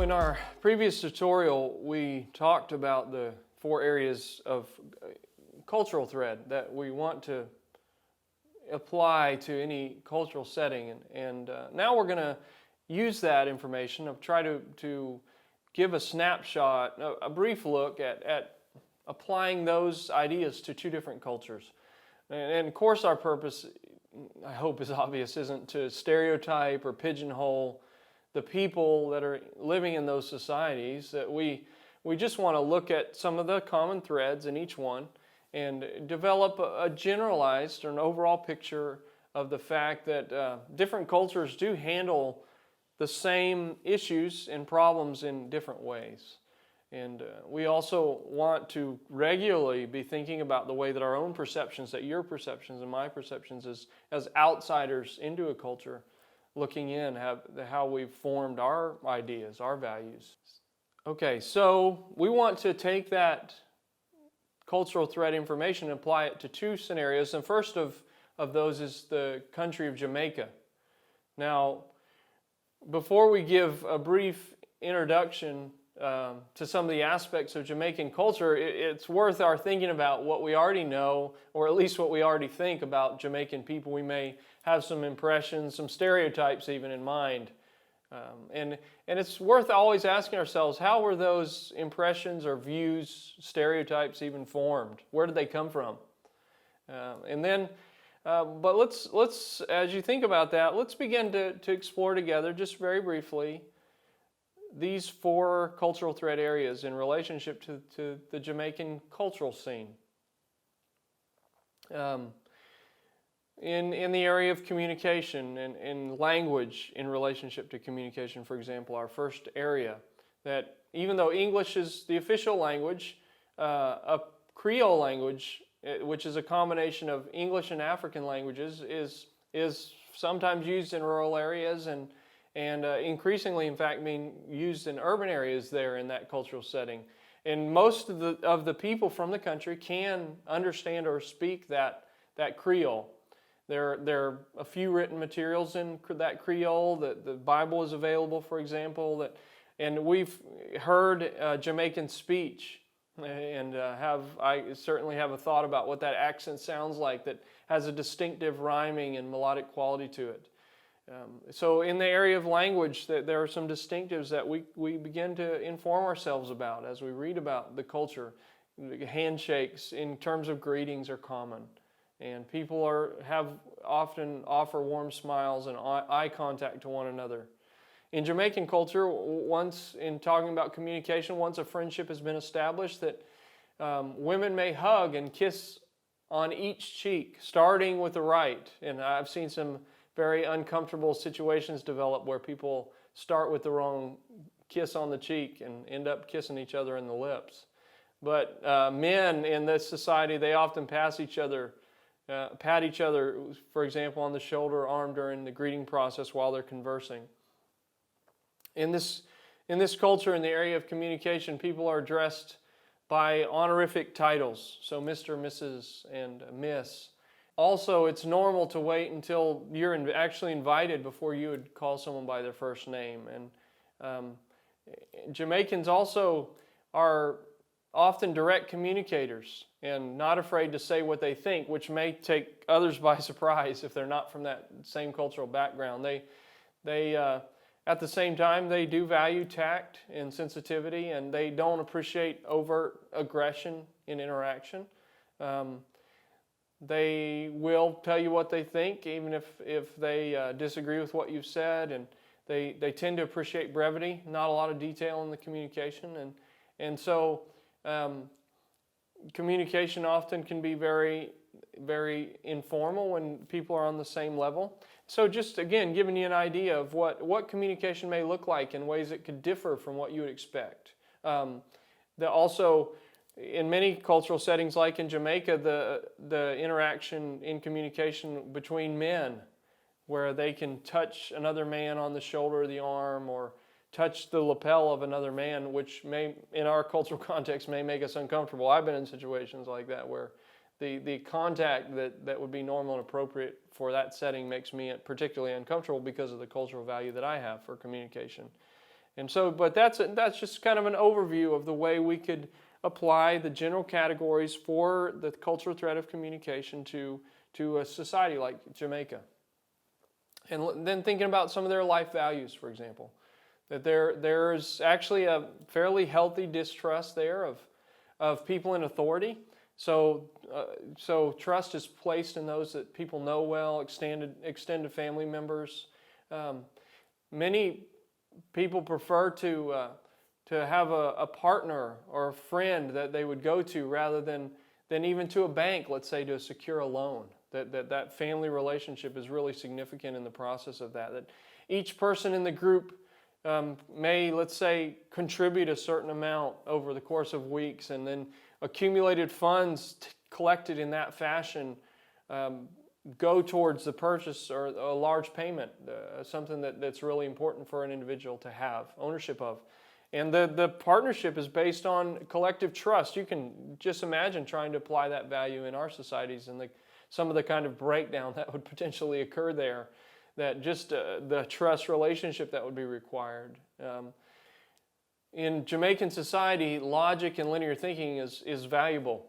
in our previous tutorial, we talked about the 4 areas of cultural thread that we want to apply to any cultural setting. And now we're going to use that information of try to give a snapshot, a brief look at applying those ideas to 2 different cultures. And of course our purpose, I hope is obvious, isn't to stereotype or pigeonhole the people that are living in those societies. That we just want to look at some of the common threads in each one and develop a generalized or an overall picture of the fact that different cultures do handle the same issues and problems in different ways. And we also want to regularly be thinking about the way that our own perceptions, that your perceptions and my perceptions as outsiders into a culture, looking in, how we've formed our ideas, our values. Okay, so we want to take that cultural thread information and apply it to 2 scenarios. And first of those is the country of Jamaica. Now, before we give a brief introduction to some of the aspects of Jamaican culture, it's worth our thinking about what we already know, or at least what we already think about Jamaican people. We may have some impressions, some stereotypes even in mind. And it's worth always asking ourselves, how were those impressions or views, stereotypes even formed? Where did they come from? But let's, as you think about that, let's begin to explore together, just very briefly, these 4 cultural thread areas in relationship to the Jamaican cultural scene. In the area of communication and language in relationship to communication, for example, our first area, that even though English is the official language, a Creole language, which is a combination of English and African languages, is sometimes used in rural areas and increasingly, in fact, being used in urban areas there in that cultural setting. And most of the people from the country can understand or speak that Creole. There are a few written materials in that Creole. The Bible is available, for example, and we've heard Jamaican speech, and I certainly have a thought about what that accent sounds like, that has a distinctive rhyming and melodic quality to it. So in the area of language, there are some distinctives that we begin to inform ourselves about as we read about the culture. Handshakes in terms of greetings are common, and people often offer warm smiles and eye contact to one another. In Jamaican culture, once in talking about communication, once a friendship has been established, that women may hug and kiss on each cheek, starting with the right. And I've seen some very uncomfortable situations develop where people start with the wrong kiss on the cheek and end up kissing each other in the lips. But men in this society, they often pat each other, for example, on the shoulder or arm during the greeting process while they're conversing. In this culture, in the area of communication, people are addressed by honorific titles, so Mr., Mrs., and Miss. Also, it's normal to wait until you're actually invited before you would call someone by their first name. And Jamaicans also are often direct communicators and not afraid to say what they think, which may take others by surprise if they're not from that same cultural background. They at the same time, they do value tact and sensitivity, and they don't appreciate overt aggression in interaction. They will tell you what they think, even if they disagree with what you've said, and they tend to appreciate brevity, not a lot of detail in the communication, and so communication often can be very, very informal when people are on the same level. So just, again, giving you an idea of what communication may look like in ways that could differ from what you would expect. Also, in many cultural settings, like in Jamaica, the interaction in communication between men, where they can touch another man on the shoulder or the arm, or touch the lapel of another man, which may, in our cultural context, may make us uncomfortable. I've been in situations like that where the contact that would be normal and appropriate for that setting makes me particularly uncomfortable because of the cultural value that I have for communication. And so, but that's just kind of an overview of the way we could apply the general categories for the cultural thread of communication to a society like Jamaica. And then thinking about some of their life values, for example, that there's actually a fairly healthy distrust there of people in authority. So trust is placed in those that people know well, extended family members. Many people prefer to have a partner or a friend that they would go to rather than even to a bank, let's say, to secure a loan. That family relationship is really significant in the process of that. That each person in the group may, let's say, contribute a certain amount over the course of weeks, and then accumulated funds collected in that fashion go towards the purchase or a large payment, something that's really important for an individual to have ownership of. And the partnership is based on collective trust. You can just imagine trying to apply that value in our societies and some of the kind of breakdown that would potentially occur there, that just the trust relationship that would be required. In Jamaican society, logic and linear thinking is valuable.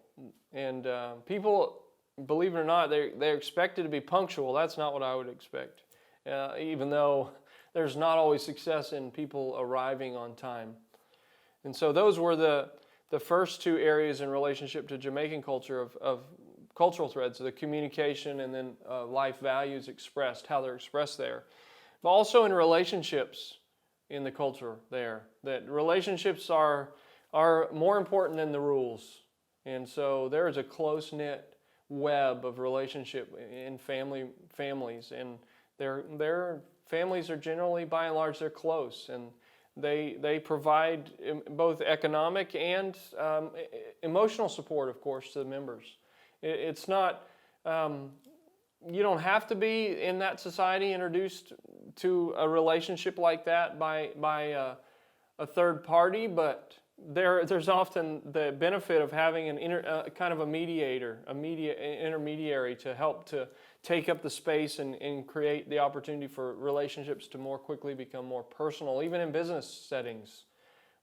And people, believe it or not, they're expected to be punctual. That's not what I would expect, even though there's not always success in people arriving on time. And so those were the first two areas in relationship to Jamaican culture of cultural threads, the communication and then life values expressed, how they're expressed there. But also in relationships in the culture there, that relationships are more important than the rules. And so there is a close-knit web of relationship in families, and their families are generally, by and large, they're close, and they provide both economic and emotional support, of course, to the members. It's not, you don't have to be in that society introduced to a relationship like that by a third party, but there's often the benefit of having kind of a mediator, intermediary to help to take up the space and create the opportunity for relationships to more quickly become more personal. Even in business settings,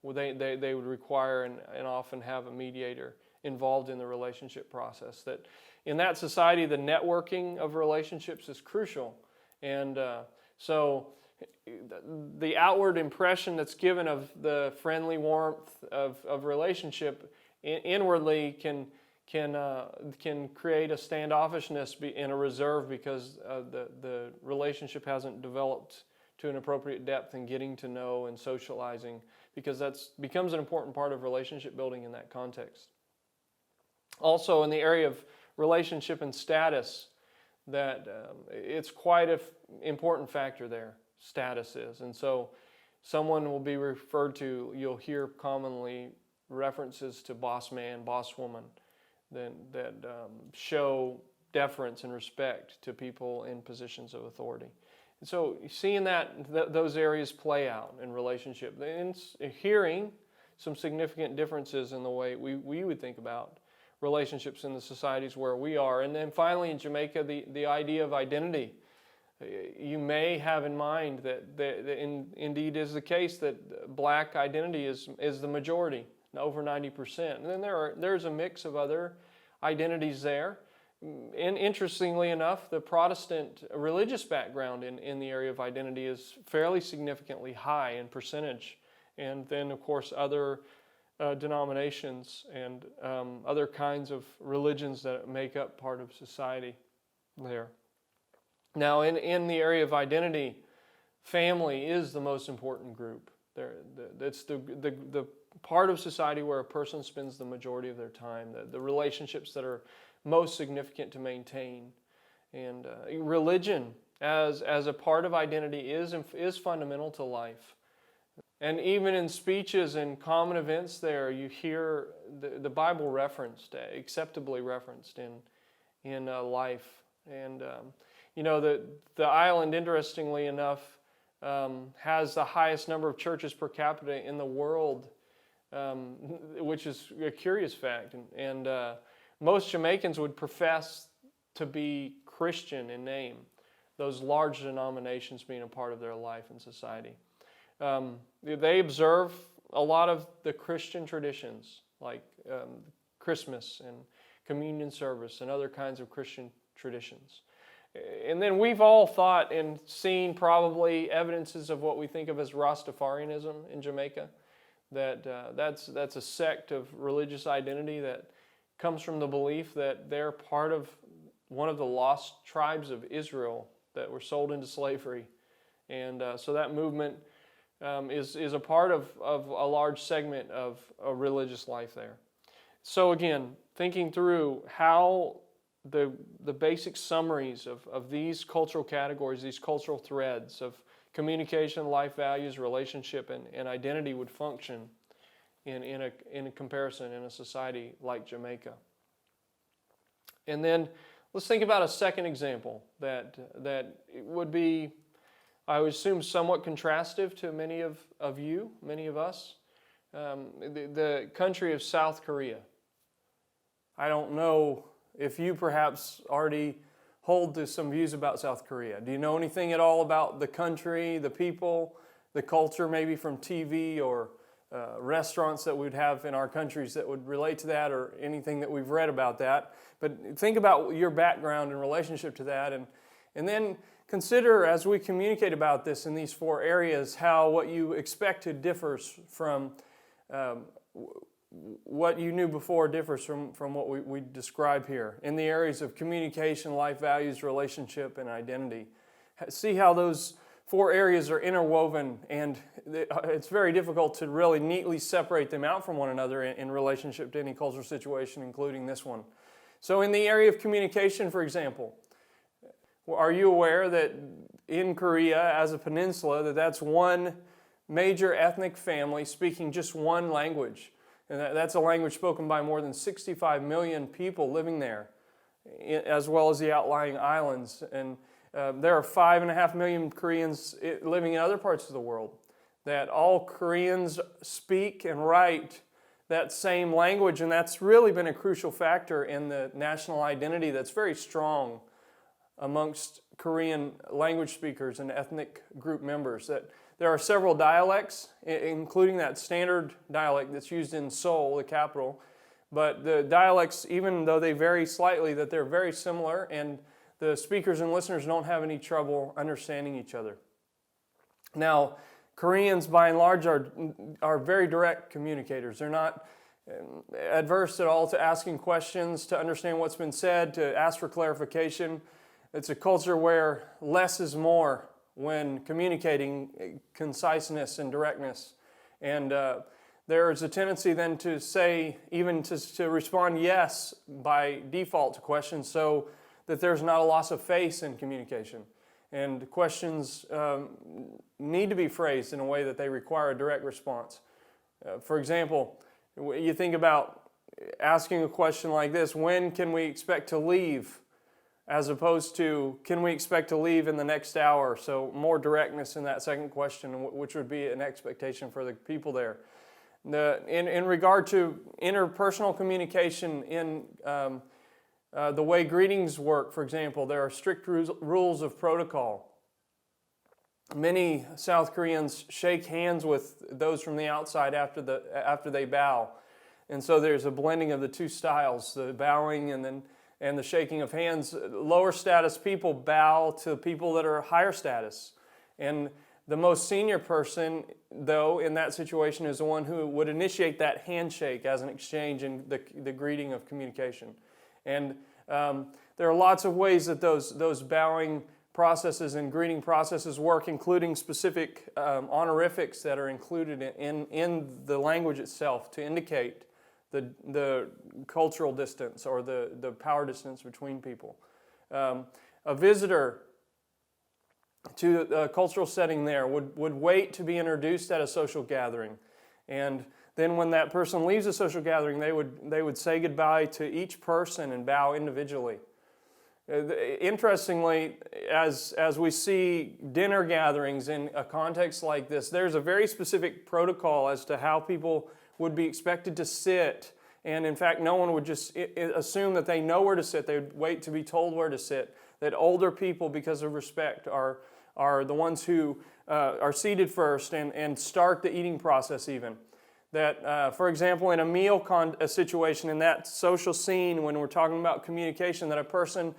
they would require and often have a mediator involved in the relationship process. That in that society, the networking of relationships is crucial. And so the outward impression that's given of the friendly warmth of relationship inwardly can create a standoffishness and a reserve because the relationship hasn't developed to an appropriate depth in getting to know and socializing, because that becomes an important part of relationship building in that context. Also in the area of relationship and status, that it's quite an important factor there. Status is. And so someone will be referred to, you'll hear commonly references to boss man, boss woman, that show deference and respect to people in positions of authority. And so seeing those areas play out in relationship, and hearing some significant differences in the way we would think about relationships in the societies where we are. And then finally in Jamaica, the idea of identity. You may have in mind that indeed is the case that black identity is the majority, over 90%. And then there's a mix of other identities there. And interestingly enough, the Protestant religious background in the area of identity is fairly significantly high in percentage. And then, of course, other denominations and other kinds of religions that make up part of society there. Now, in the area of identity, family is the most important group. It's the part of society where a person spends the majority of their time, the relationships that are most significant to maintain. And religion as a part of identity is fundamental to life. And even in speeches and common events there, you hear the Bible referenced, acceptably referenced in life. And the island, interestingly enough, has the highest number of churches per capita in the world, which is a curious fact. And most Jamaicans would profess to be Christian in name, those large denominations being a part of their life and society. They observe a lot of the Christian traditions, like Christmas and communion service and other kinds of Christian traditions. And then we've all thought and seen probably evidences of what we think of as Rastafarianism in Jamaica. That's a sect of religious identity that comes from the belief that they're part of one of the lost tribes of Israel that were sold into slavery. And so that movement is a part of a large segment of a religious life there. So again, thinking through how the basic summaries of these cultural categories, these cultural threads of communication, life values, relationship, and identity would function in a comparison in a society like Jamaica. And then let's think about a second example that would be, I would assume, somewhat contrastive to many of you, many of us. The country of South Korea. I don't know if you perhaps already hold to some views about South Korea. Do you know anything at all about the country, the people, the culture, maybe from TV or restaurants that we'd have in our countries that would relate to that, or anything that we've read about that? But think about your background in relationship to that, and then consider, as we communicate about this in these four areas, how what you expected differs from what you knew before differs from what we describe here in the areas of communication, life values, relationship, and identity. See how those four areas are interwoven, and it's very difficult to really neatly separate them out from one another in relationship to any cultural situation, including this one. So in the area of communication, for example, are you aware that in Korea, as a peninsula, that's one major ethnic family speaking just one language? And that's a language spoken by more than 65 million people living there, as well as the outlying islands. And there are 5.5 million Koreans living in other parts of the world. That all Koreans speak and write that same language, and that's really been a crucial factor in the national identity that's very strong amongst Korean language speakers and ethnic group members. That there are several dialects, including that standard dialect that's used in Seoul, the capital. But the dialects, even though they vary slightly, that they're very similar, and the speakers and listeners don't have any trouble understanding each other. Now, Koreans, by and large, are very direct communicators. They're not adverse at all to asking questions, to understand what's been said, to ask for clarification. It's a culture where less is more when communicating conciseness and directness. And there is a tendency then to say, even to respond yes by default to questions, so that there's not a loss of face in communication. And questions need to be phrased in a way that they require a direct response. For example, you think about asking a question like this: when can we expect to leave? As opposed to, can we expect to leave in the next hour? So more directness in that second question, which would be an expectation for the people there. In regard to interpersonal communication, in the way greetings work, for example, there are strict rules of protocol. Many South Koreans shake hands with those from the outside after they bow. And so there's a blending of the two styles, the bowing and the shaking of hands. Lower status people bow to people that are higher status. And the most senior person, though, in that situation is the one who would initiate that handshake as an exchange in the greeting of communication. And there are lots of ways that those bowing processes and greeting processes work, including specific honorifics that are included in the language itself to indicate the cultural distance or the power distance between people. A visitor to a cultural setting there would wait to be introduced at a social gathering. And then when that person leaves a social gathering, they would say goodbye to each person and bow individually. Interestingly, as we see dinner gatherings in a context like this, there's a very specific protocol as to how people would be expected to sit. And in fact, no one would just assume that they know where to sit. They would wait to be told where to sit. That older people, because of respect, are the ones who are seated first and start the eating process even. That, for example, in a meal a situation, in that social scene, when we're talking about communication, that a person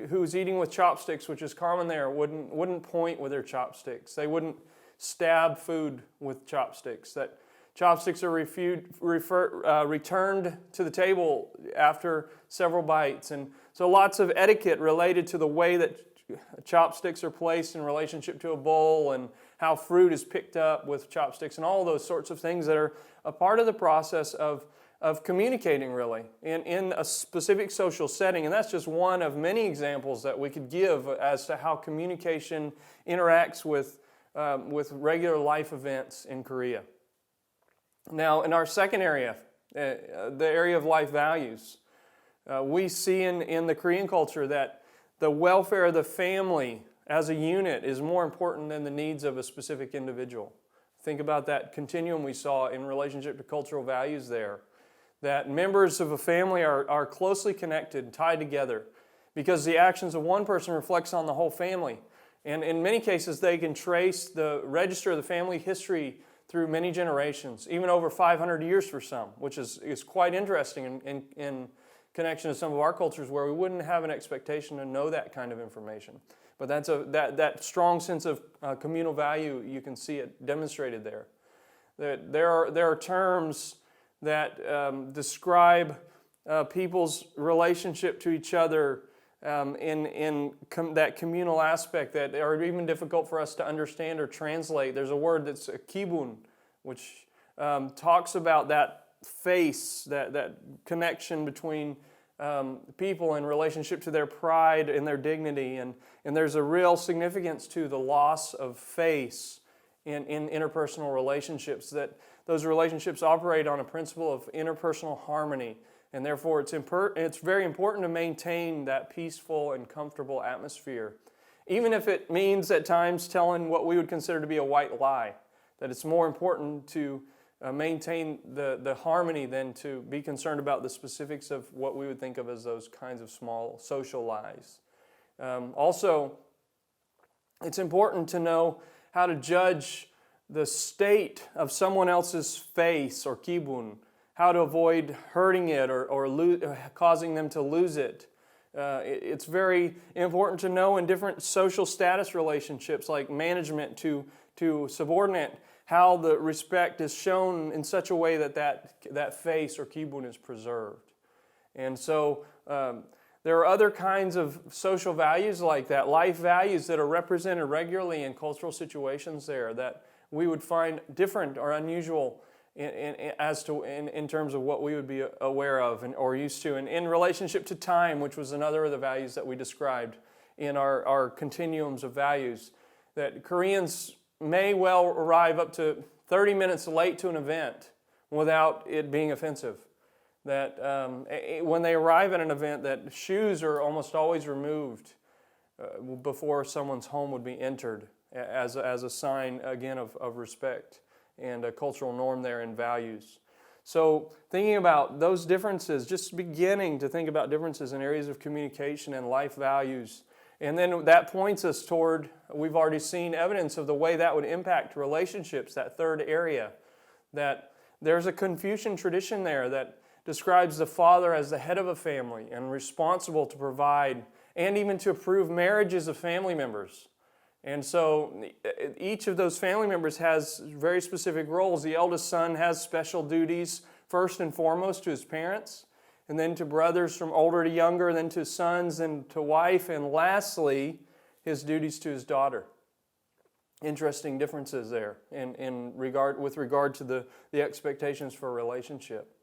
who's eating with chopsticks, which is common there, wouldn't point with their chopsticks. They wouldn't stab food with chopsticks. That chopsticks are returned to the table after several bites. And so lots of etiquette related to the way that chopsticks are placed in relationship to a bowl and how fruit is picked up with chopsticks and all those sorts of things that are a part of the process of communicating, really, in a specific social setting. And that's just one of many examples that we could give as to how communication interacts with regular life events in Korea. Now, in our second area, the area of life values, we see in the Korean culture that the welfare of the family as a unit is more important than the needs of a specific individual. Think about that continuum we saw in relationship to cultural values there. That members of a family are closely connected, tied together, because the actions of one person reflects on the whole family. And in many cases, they can trace the register of the family history through many generations, even over 500 years for some, which is quite interesting in connection to some of our cultures where we wouldn't have an expectation to know that kind of information. But that strong sense of communal value, you can see it demonstrated there. There are terms that describe people's relationship to each other in that communal aspect that are even difficult for us to understand or translate. There's a word that's kibun, which talks about that face, that connection between people in relationship to their pride and their dignity. And there's a real significance to the loss of face in interpersonal relationships, that those relationships operate on a principle of interpersonal harmony. And therefore, it's very important to maintain that peaceful and comfortable atmosphere, even if it means at times telling what we would consider to be a white lie, that it's more important to maintain the harmony than to be concerned about the specifics of what we would think of as those kinds of small social lies. Also, it's important to know how to judge the state of someone else's face or kibun, how to avoid hurting it or causing them to lose it. It's very important to know in different social status relationships, like management to subordinate, how the respect is shown in such a way that face or kibun is preserved. And so there are other kinds of social values like that, life values that are represented regularly in cultural situations there that we would find different or unusual in terms of what we would be aware of or used to. And in relationship to time, which was another of the values that we described in our continuums of values, that Koreans may well arrive up to 30 minutes late to an event without it being offensive. That when they arrive at an event, that shoes are almost always removed before someone's home would be entered as a sign, again, of respect and a cultural norm there and values. So thinking about those differences, just beginning to think about differences in areas of communication and life values. And then that points us toward, we've already seen evidence of the way that would impact relationships, that third area. That there's a Confucian tradition there that describes the father as the head of a family and responsible to provide and even to approve marriages of family members. And so each of those family members has very specific roles. The eldest son has special duties, first and foremost to his parents, and then to brothers from older to younger, then to sons and to wife, and lastly, his duties to his daughter. Interesting differences there with regard to the expectations for a relationship.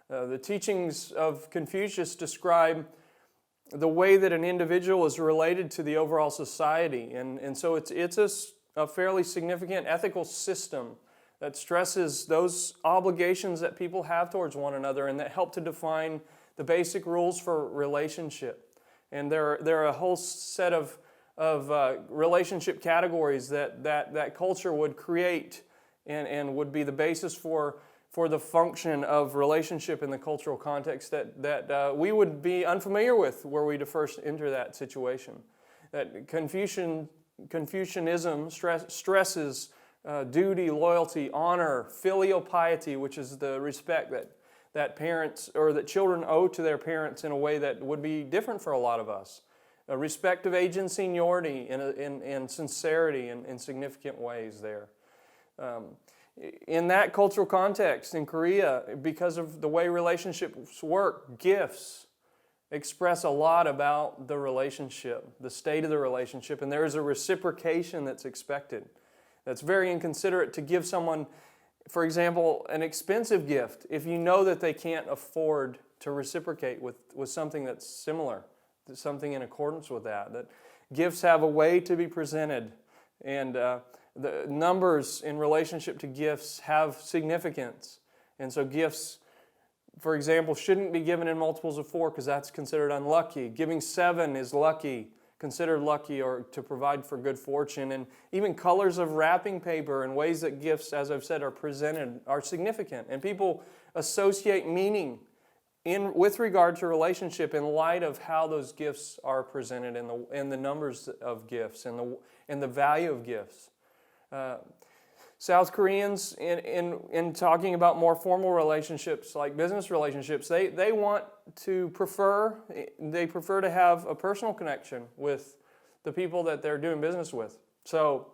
The teachings of Confucius describe the way that an individual is related to the overall society. And so it's a fairly significant ethical system that stresses those obligations that people have towards one another and that help to define the basic rules for relationship. And there are a whole set of relationship categories that culture would create and would be the basis for the function of relationship in the cultural context that we would be unfamiliar with were we to first enter that situation. That Confucian Confucianism stresses duty, loyalty, honor, filial piety, which is the respect that parents or that children owe to their parents in a way that would be different for a lot of us. Respect of age and seniority and sincerity in significant ways there. In that cultural context in Korea, because of the way relationships work, gifts express a lot about the relationship, the state of the relationship, and there is a reciprocation that's expected. That's very inconsiderate to give someone, for example, an expensive gift if you know that they can't afford to reciprocate with something that's similar, something in accordance with that. That gifts have a way to be presented, and the numbers in relationship to gifts have significance. And so gifts, for example, shouldn't be given in multiples of 4 because that's considered unlucky. Giving 7 is lucky, considered lucky or to provide for good fortune. And even colors of wrapping paper and ways that gifts, as I've said, are presented are significant. And people associate meaning with regard to relationship in light of how those gifts are presented and the numbers of gifts and the value of gifts. South Koreans, in talking about more formal relationships like business relationships, they prefer to have a personal connection with the people that they're doing business with. So,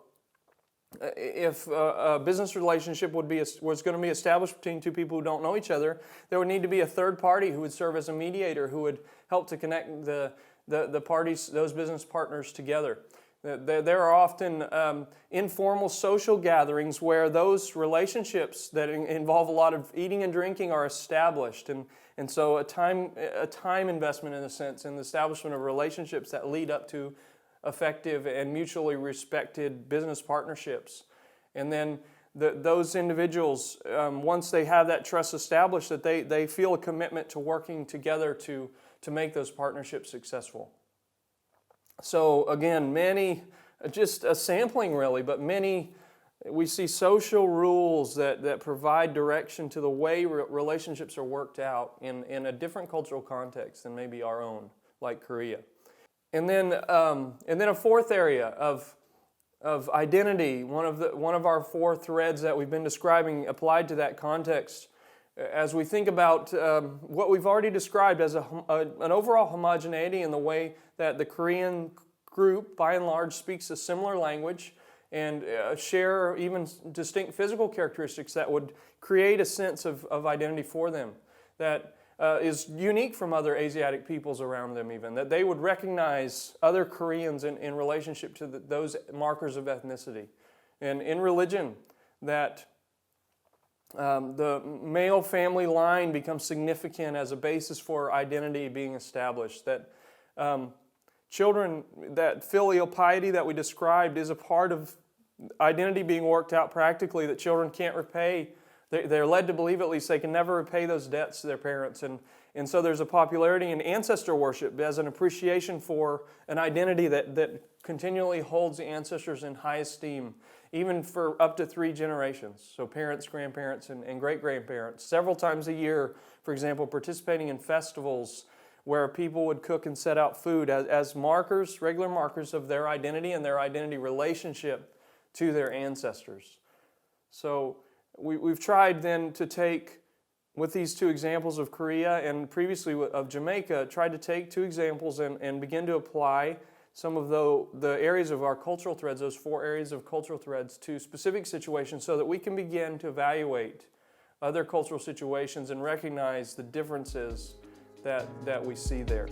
if a business relationship was going to be established between two people who don't know each other, there would need to be a third party who would serve as a mediator, who would help to connect the parties, those business partners, together. There are often informal social gatherings where those relationships that involve a lot of eating and drinking are established, and so a time investment, in a sense, in the establishment of relationships that lead up to effective and mutually respected business partnerships. And then those individuals, once they have that trust established, that they feel a commitment to working together to make those partnerships successful. So again, just a sampling really, but we see social rules that provide direction to the way relationships are worked out in a different cultural context than maybe our own, like Korea. And then a fourth area of identity, one of our 4 threads that we've been describing applied to that context. As we think about what we've already described as an overall homogeneity in the way that the Korean group, by and large, speaks a similar language and share even distinct physical characteristics that would create a sense of identity for them that is unique from other Asiatic peoples around them even, that they would recognize other Koreans in relationship to those markers of ethnicity. And in religion, that the male family line becomes significant as a basis for identity being established. That children, that filial piety that we described is a part of identity being worked out practically, that children can't repay. They're led to believe, at least, they can never repay those debts to their parents. And so there's a popularity in ancestor worship as an appreciation for an identity that continually holds the ancestors in high esteem, even for up to 3 generations. So parents, grandparents, and great-grandparents. Several times a year, for example, participating in festivals where people would cook and set out food as markers, regular markers of their identity and their identity relationship to their ancestors. So we've tried then to take, with these 2 examples of Korea and previously of Jamaica, tried to take 2 examples and begin to apply some of the areas of our cultural threads, those 4 areas of cultural threads, to specific situations so that we can begin to evaluate other cultural situations and recognize the differences that we see there.